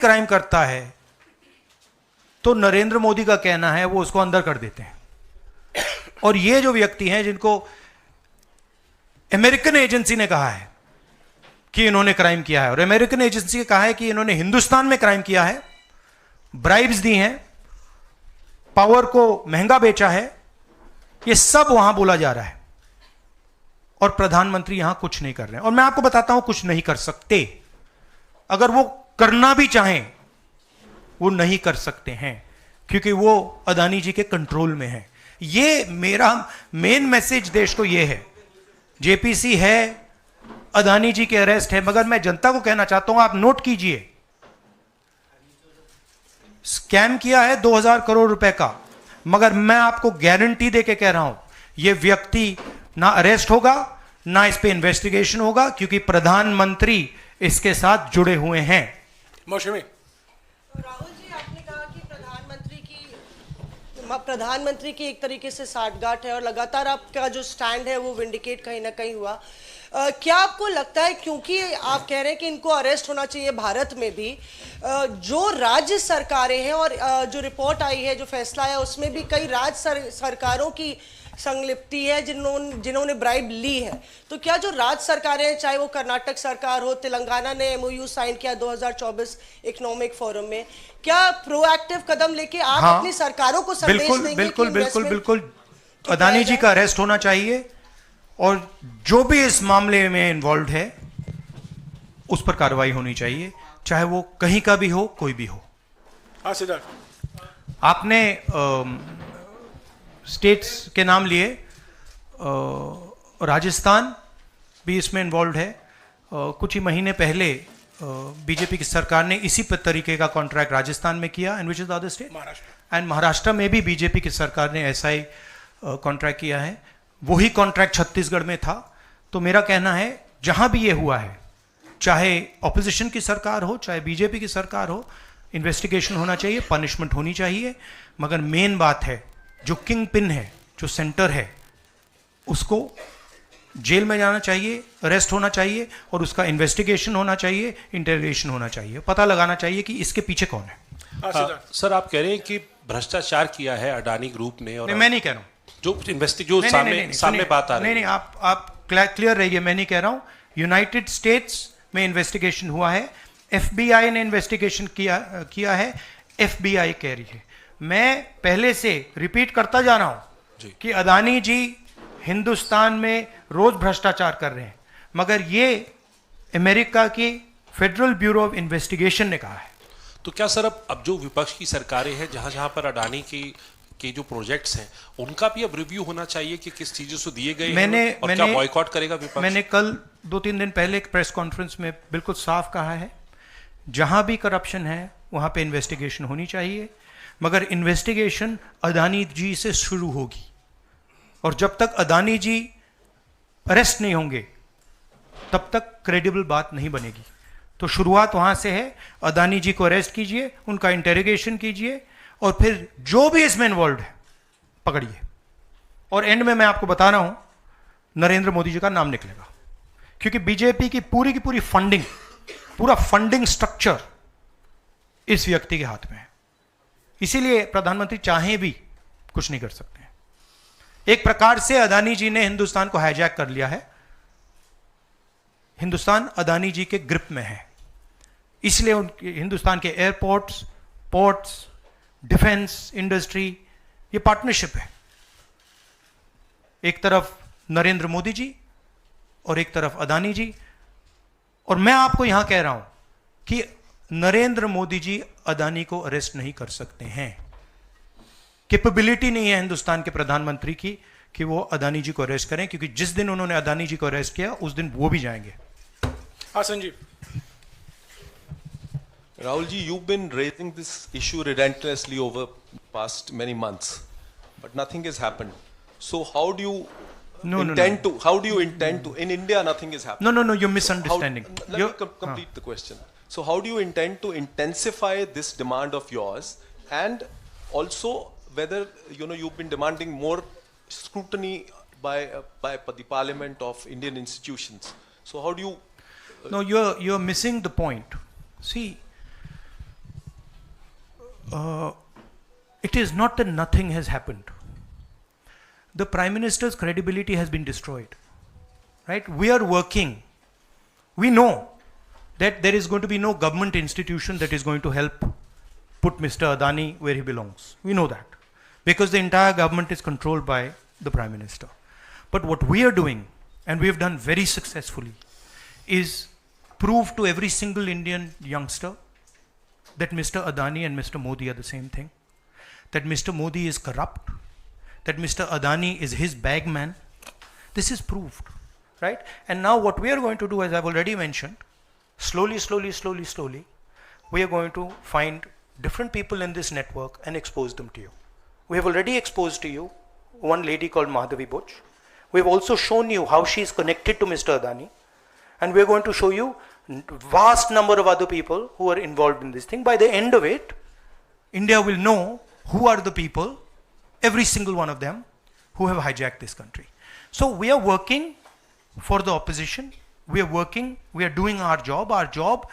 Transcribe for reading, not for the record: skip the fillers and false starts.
Crime करता है तो नरेंद्र मोदी का कहना है वो उसको अंदर कर देते हैं। और ये जो व्यक्ति हैं जिनको अमेरिकन एजेंसी ने कहा है कि इन्होंने क्राइम किया है, और अमेरिकन एजेंसी ने कहा है कि इन्होंने हिंदुस्तान में क्राइम किया है, ब्राइब्स दी हैं, पावर को महंगा बेचा है, ये सब वहां बोला जा रहा है और प्रधानमंत्री यहां कुछ नहीं कर रहे हैं। और मैं आपको बताता हूं कुछ नहीं कर सकते। अगर वो करना भी चाहें वो नहीं कर सकते हैं क्योंकि वो अदानी जी के कंट्रोल में है। ये मेरा मेन मैसेज देश को ये है, जेपीसी है, अदानी जी के अरेस्ट है, मगर मैं जनता को कहना चाहता हूं आप नोट कीजिए, स्कैम किया है 2000 करोड़ रुपए का, मगर मैं आपको गारंटी देके कह रहा हूं यह व्यक्ति ना अरेस्ट होगा ना इस पे इन्वेस्टिगेशन होगा क्योंकि प्रधानमंत्री इसके साथ जुड़े हुए हैं। मौसमी राहुल जी, आपने कहा कि प्रधानमंत्री की एक तरीके से साठगांठ है और लगातार आपका जो स्टैंड है वो विंडिकेट कहीं ना कहीं हुआ। क्या आपको लगता है, क्योंकि आप कह रहे हैं कि इनको अरेस्ट होना चाहिए भारत में भी, जो राज्य सरकारें हैं और जो रिपोर्ट आई है, जो फैसला आया, उसमें भी कई राज्य सरकारों की संलिप्ति है जिन्होंने ब्राइब ली है, तो क्या जो राज्य सरकारें हैं, चाहे वो कर्नाटक सरकार हो, तेलंगाना ने MOU साइन किया 2024 इकोनॉमिक फोरम में, क्या प्रोएक्टिव कदम लेके आप अपनी सरकारों को संदेश देंगे? बिल्कुल अदानी जी का अरेस्ट होना चाहिए और जो भी इस मामले में इन्वॉल्व है उस पर कार्रवाई होनी चाहिए, चाहे वो कहीं का भी हो, कोई भी हो। हाँ सिद्धार्थ, आपने स्टेट्स के नाम लिए, राजस्थान भी इसमें इन्वॉल्व है। कुछ ही महीने पहले बीजेपी की सरकार ने इसी तरीके का कॉन्ट्रैक्ट राजस्थान में किया, and which is the other state, and Maharashtra में भी बीजेपी की सरकार ने ऐसा ही कॉन्ट्रैक्ट किया है। वही कॉन्ट्रैक्ट छत्तीसगढ़ में था। तो मेरा कहना है जहां भी ये हुआ है, चाहे ऑपोजिशन की सरकार हो चाहे बीजेपी की सरकार हो, इन्वेस्टिगेशन होना चाहिए, पनिशमेंट होनी चाहिए, मगर मेन बात है जो किंग पिन है, जो सेंटर है, उसको जेल में जाना चाहिए, अरेस्ट होना चाहिए और उसका इन्वेस्टिगेशन होना चाहिए, इंटरोगेशन होना चाहिए, पता लगाना चाहिए कि इसके पीछे कौन है। सर, आप कह रहे हैं कि भ्रष्टाचार किया है अडानी ग्रुप ने, और मैं नहीं कह रहा हूं जो सामने बात आ रही है। नहीं, आप क्लियर रहिए, मैं नहीं कह रहा हूं। यूनाइटेड स्टेट्स में इन्वेस्टिगेशन हुआ है, FBI ने इन्वेस्टिगेशन किया है, FBI कह रही है। मैं पहले से रिपीट करता जा रहा हूं कि अदानी जी हिंदुस्तान में रोज भ्रष्टाचार कर रहे हैं, मगर ये अमेरिका की फेडरल ब्यूरो ऑफ इन्वेस्टिगेशन ने कहा है। तो क्या सर अब जो विपक्ष की सरकारें हैं, जहां जहां पर अडानी के जो प्रोजेक्ट्स हैं, उनका भी अब रिव्यू होना चाहिए कि किस चीजों से दिए गए हैं और क्या बॉयकॉट करेगा विपक्ष? मैंने कल 2-3 दिन पहले एक प्रेस कॉन्फ्रेंस में बिल्कुल साफ कहा है, जहां भी करप्शन है वहां पे इन्वेस्टिगेशन होनी चाहिए, मगर इन्वेस्टिगेशन अदानी जी से शुरू होगी और जब तक अदानी जी अरेस्ट नहीं होंगे तब तक क्रेडिबल बात नहीं बनेगी। तो शुरुआत वहां से है, अदानी जी को अरेस्ट कीजिए, उनका इंटेरोगेशन कीजिए और फिर जो भी इसमें इन्वॉल्व है पकड़िए। और एंड में मैं आपको बता रहा हूं नरेंद्र मोदी जी का नाम निकलेगा, क्योंकि बीजेपी की पूरी फंडिंग, पूरा फंडिंग स्ट्रक्चर इस व्यक्ति के हाथ में है। इसीलिए प्रधानमंत्री चाहे भी कुछ नहीं कर सकते हैं। एक प्रकार से अदानी जी ने हिंदुस्तान को हाईजैक कर लिया है, हिंदुस्तान अदानी जी के ग्रिप में है, इसलिए उनके हिंदुस्तान के एयरपोर्ट्स, पोर्ट्स, डिफेंस इंडस्ट्री, ये पार्टनरशिप है। एक तरफ नरेंद्र मोदी जी और एक तरफ अदानी जी। और मैं आपको यहां कह रहा हूं कि नरेंद्र मोदी जी अदानी को अरेस्ट नहीं कर सकते हैं, कैपेबिलिटी नहीं है हिंदुस्तान के प्रधानमंत्री की कि वो अदानी जी को अरेस्ट करें, क्योंकि जिस दिन उन्होंने अदानी जी को अरेस्ट किया उस दिन वो भी जाएंगे। हाँ Sanjeev. Rahul ji, you've been raising this issue relentlessly over past many months, but nothing has happened. So how do you intend to? How do you intend to? In India, nothing is happening. No, you're misunderstanding. Let me complete the question. So how do you intend to intensify this demand of yours, and also whether you've been demanding more scrutiny by the Parliament of Indian institutions? So how do you? No, you're missing the point. See, It is not that nothing has happened. The Prime Minister's credibility has been destroyed. Right? We are working. We know that there is going to be no government institution that is going to help put Mr. Adani where he belongs. We know that. Because the entire government is controlled by the Prime Minister. But what we are doing, and we have done very successfully, is prove to every single Indian youngster that Mr. Adani and Mr. Modi are the same thing. That Mr. Modi is corrupt. That Mr. Adani is his bagman. This is proved. Right? And now what we are going to do, as I've already mentioned, slowly, we are going to find different people in this network and expose them to you. We have already exposed to you one lady called Madhavi Buch. We have also shown you how she is connected to Mr. Adani. And we are going to show you vast number of other people who are involved in this thing. By the end of it, India will know who are the people, every single one of them, who have hijacked this country. So we are working for the opposition. We are working, we are doing our job. Our job